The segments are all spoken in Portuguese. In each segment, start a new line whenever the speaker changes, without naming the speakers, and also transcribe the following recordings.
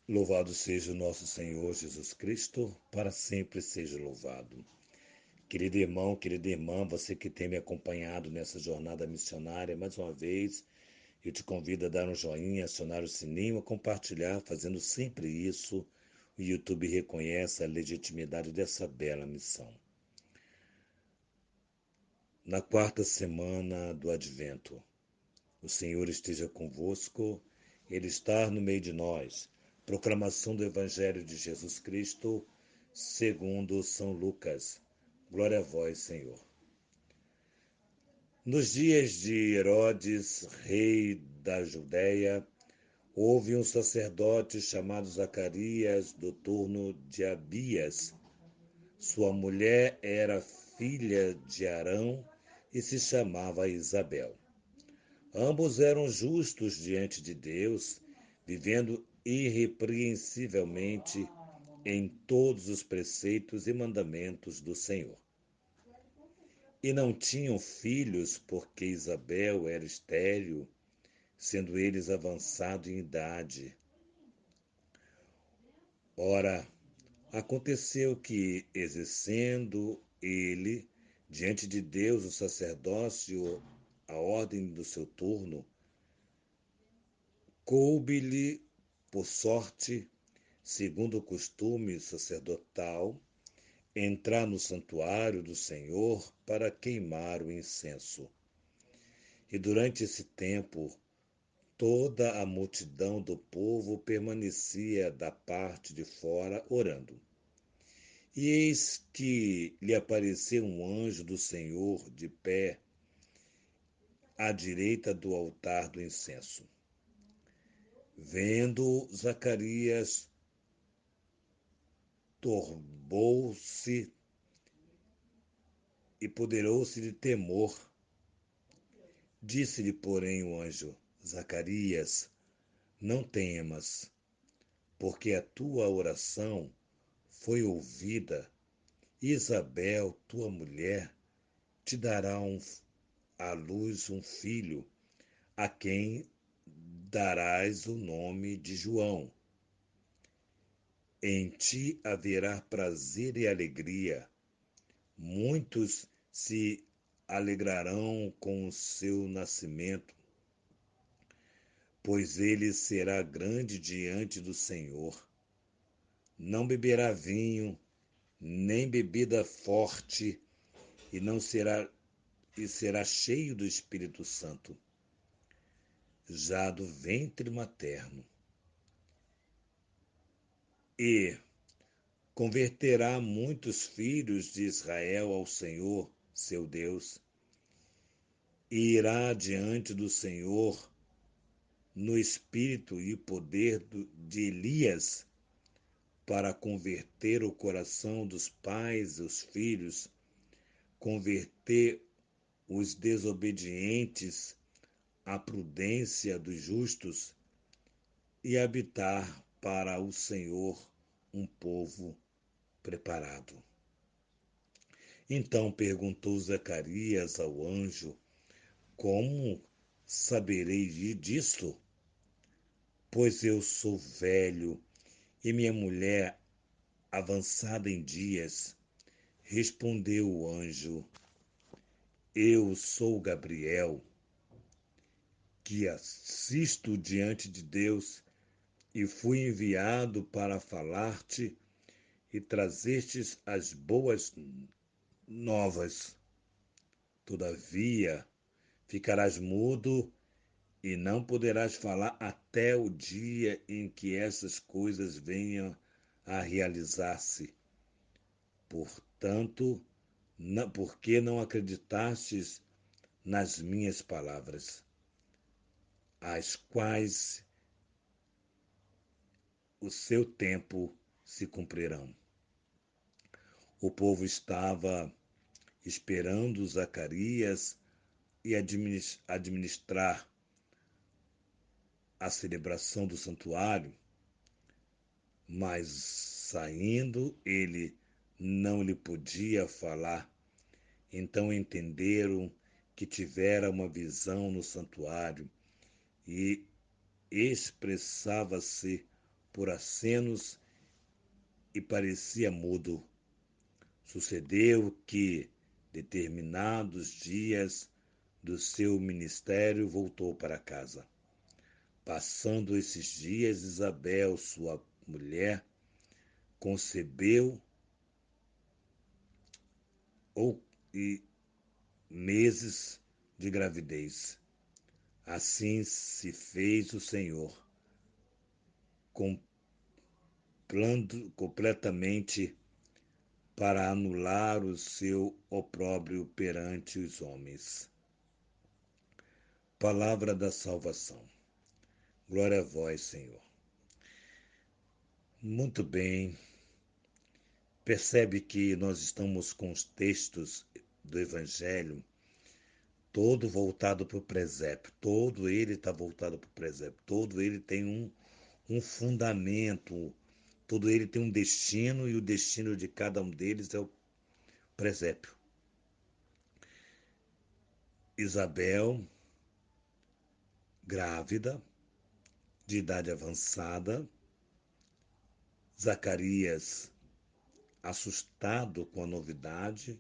Louvado seja o nosso Senhor Jesus Cristo, para sempre seja louvado. Querido irmão, querida irmã, você que tem me acompanhado nessa jornada missionária, mais uma vez, eu te convido a dar um joinha, acionar o sininho, a compartilhar, fazendo sempre isso. O YouTube reconhece a legitimidade dessa bela missão. Na quarta semana do Advento, o Senhor esteja convosco, Ele está no meio de nós. Proclamação do Evangelho de Jesus Cristo, segundo São Lucas. Glória a vós, Senhor. Nos dias de Herodes, rei da Judéia, houve um sacerdote chamado Zacarias, do turno de Abias. Sua mulher era filha de Arão e se chamava Isabel. Ambos eram justos diante de Deus, vivendo irrepreensivelmente em todos os preceitos e mandamentos do Senhor. E não tinham filhos, porque Isabel era estéril, sendo eles avançados em idade. Ora, aconteceu que, exercendo ele diante de Deus o sacerdócio, a ordem do seu turno, coube-lhe, por sorte, segundo o costume sacerdotal, entrar no santuário do Senhor para queimar o incenso. E durante esse tempo, toda a multidão do povo permanecia da parte de fora orando. E eis que lhe apareceu um anjo do Senhor de pé à direita do altar do incenso. Vendo Zacarias, turbou-se e poderou-se de temor. Disse-lhe, porém, o anjo: Zacarias, não temas, porque a tua oração foi ouvida. Isabel, tua mulher, te dará à luz um filho, a quem darás o nome de João. Em ti haverá prazer e alegria. Muitos se alegrarão com o seu nascimento, pois ele será grande diante do Senhor. Não beberá vinho, nem bebida forte, e não será e será cheio do Espírito Santo, já do ventre materno. E converterá muitos filhos de Israel ao Senhor, seu Deus, e irá diante do Senhor no espírito e poder de Elias, para converter o coração dos pais e os filhos, converter os desobedientes à prudência dos justos e habitar para o Senhor um povo preparado. Então perguntou Zacarias ao anjo: Como saberei disso? Pois eu sou velho e minha mulher avançada em dias. Respondeu o anjo: Eu sou Gabriel, que assisto diante de Deus e fui enviado para falar-te e trazer-te as boas novas. Todavia, ficarás mudo e não poderás falar até o dia em que essas coisas venham a realizar-se. Portanto, porque não acreditastes nas minhas palavras, as quais o seu tempo se cumprirão. O povo estava esperando Zacarias e administrar a celebração do santuário, mas saindo ele não lhe podia falar. Então entenderam que tivera uma visão no santuário e expressava-se por acenos e parecia mudo. Sucedeu que, determinados dias do seu ministério, voltou para casa. Passando esses dias, Isabel, sua mulher, concebeu e meses de gravidez. Assim se fez o Senhor, comprando completamente para anular o seu opróbrio perante os homens. Palavra da salvação. Glória a vós, Senhor. Muito bem. Percebe que nós estamos com os textos do Evangelho todo voltado para o presépio. Todo ele está voltado para o presépio. Todo ele tem um fundamento. Todo ele tem um destino e o destino de cada um deles é o presépio. Isabel, grávida, de idade avançada. Zacarias, assustado com a novidade,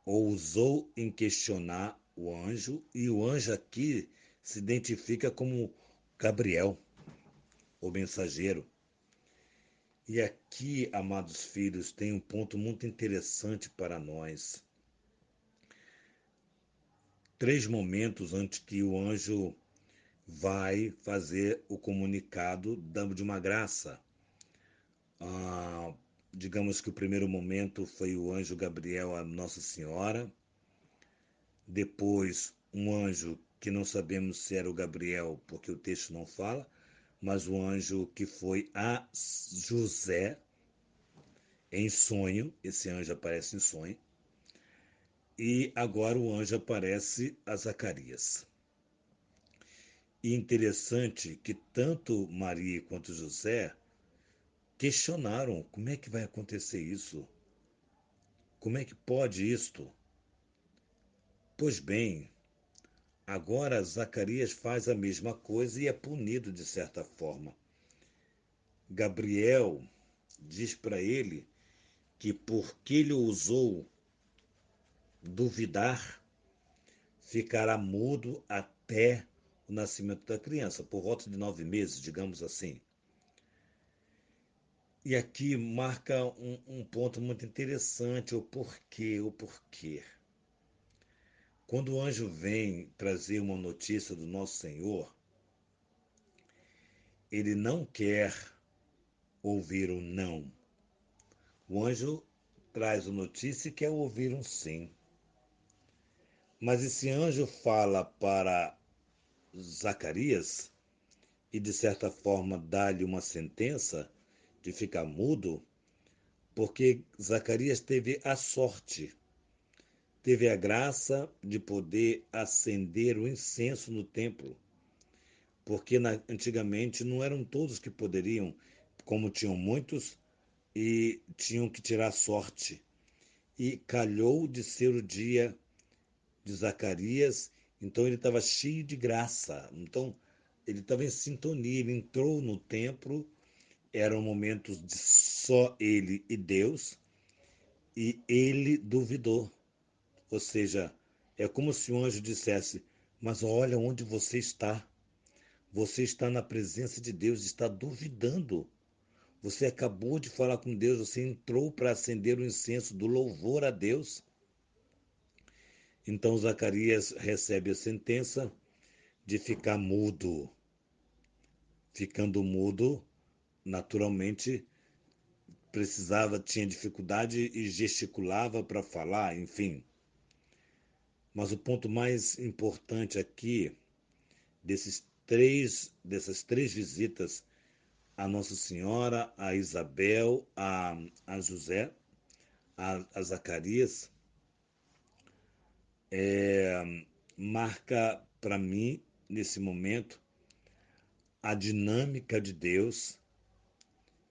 ousou em questionar o anjo, e o anjo aqui se identifica como Gabriel, o mensageiro. E aqui, amados filhos, tem um ponto muito interessante para nós. 3 momentos antes que o anjo vai fazer o comunicado de uma graça. Digamos que o primeiro momento foi o anjo Gabriel a Nossa Senhora. Depois, um anjo que não sabemos se era o Gabriel, porque o texto não fala, mas o anjo que foi a José em sonho. Esse anjo aparece em sonho. E agora o anjo aparece a Zacarias. E interessante que tanto Maria quanto José questionaram: como é que vai acontecer isso? Como é que pode isto? Pois bem, agora Zacarias faz a mesma coisa e é punido de certa forma. Gabriel diz para ele que porque ele ousou duvidar, ficará mudo até o nascimento da criança, por volta de 9 meses, digamos assim. E aqui marca um ponto muito interessante, o porquê, o porquê. Quando o anjo vem trazer uma notícia do nosso Senhor, ele não quer ouvir um não. O anjo traz a notícia e quer ouvir um sim. Mas esse anjo fala para Zacarias e, de certa forma, dá-lhe uma sentença de ficar mudo, porque Zacarias teve a sorte, teve a graça de poder acender o incenso no templo, porque antigamente não eram todos que poderiam, como tinham muitos, e tinham que tirar sorte. E calhou de ser o dia de Zacarias, então ele estava cheio de graça. Então ele estava em sintonia, ele entrou no templo, eram momentos de só ele e Deus, e ele duvidou. Ou seja, é como se o anjo dissesse: mas olha onde você está. Você está na presença de Deus, está duvidando. Você acabou de falar com Deus, você entrou para acender o incenso do louvor a Deus. Então Zacarias recebe a sentença de ficar mudo. Ficando mudo, naturalmente precisava, tinha dificuldade e gesticulava para falar, enfim. Mas o ponto mais importante aqui dessas três visitas a Nossa Senhora, a Isabel, a José, a Zacarias, marca para mim, nesse momento, a dinâmica de Deus,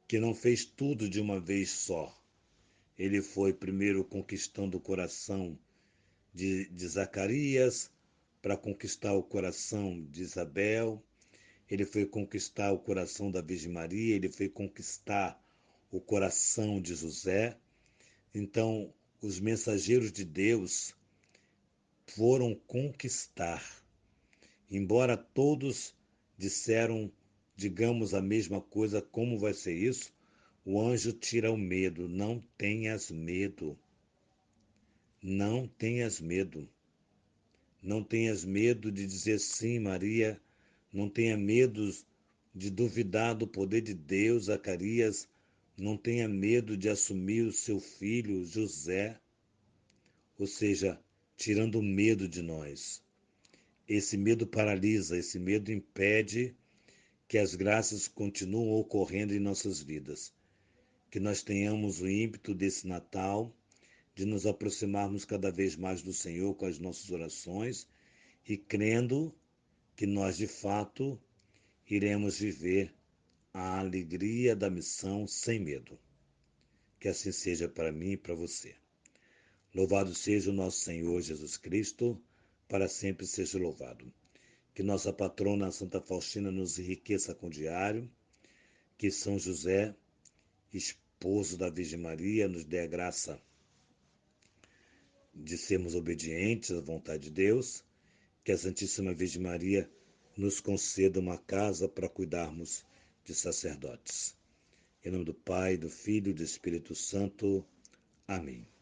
que não fez tudo de uma vez só. Ele foi primeiro conquistando o coração de Zacarias, para conquistar o coração de Isabel, ele foi conquistar o coração da Virgem Maria, ele foi conquistar o coração de José. Então, os mensageiros de Deus foram conquistar. Embora todos disseram, digamos, a mesma coisa, como vai ser isso? O anjo tira o medo. Não tenhas medo. Não tenhas medo. Não tenhas medo de dizer sim, Maria. Não tenha medo de duvidar do poder de Deus, Zacarias. Não tenha medo de assumir o seu filho, José. Ou seja, tirando o medo de nós. Esse medo paralisa, esse medo impede que as graças continuem ocorrendo em nossas vidas. Que nós tenhamos o ímpeto desse Natal de nos aproximarmos cada vez mais do Senhor com as nossas orações e crendo que nós, de fato, iremos viver a alegria da missão sem medo. Que assim seja para mim e para você. Louvado seja o nosso Senhor Jesus Cristo, para sempre seja louvado. Que nossa patrona Santa Faustina nos enriqueça com o diário, que São José, esposo da Virgem Maria, nos dê a graça de sermos obedientes à vontade de Deus, que a Santíssima Virgem Maria nos conceda uma casa para cuidarmos de sacerdotes. Em nome do Pai, do Filho e do Espírito Santo. Amém.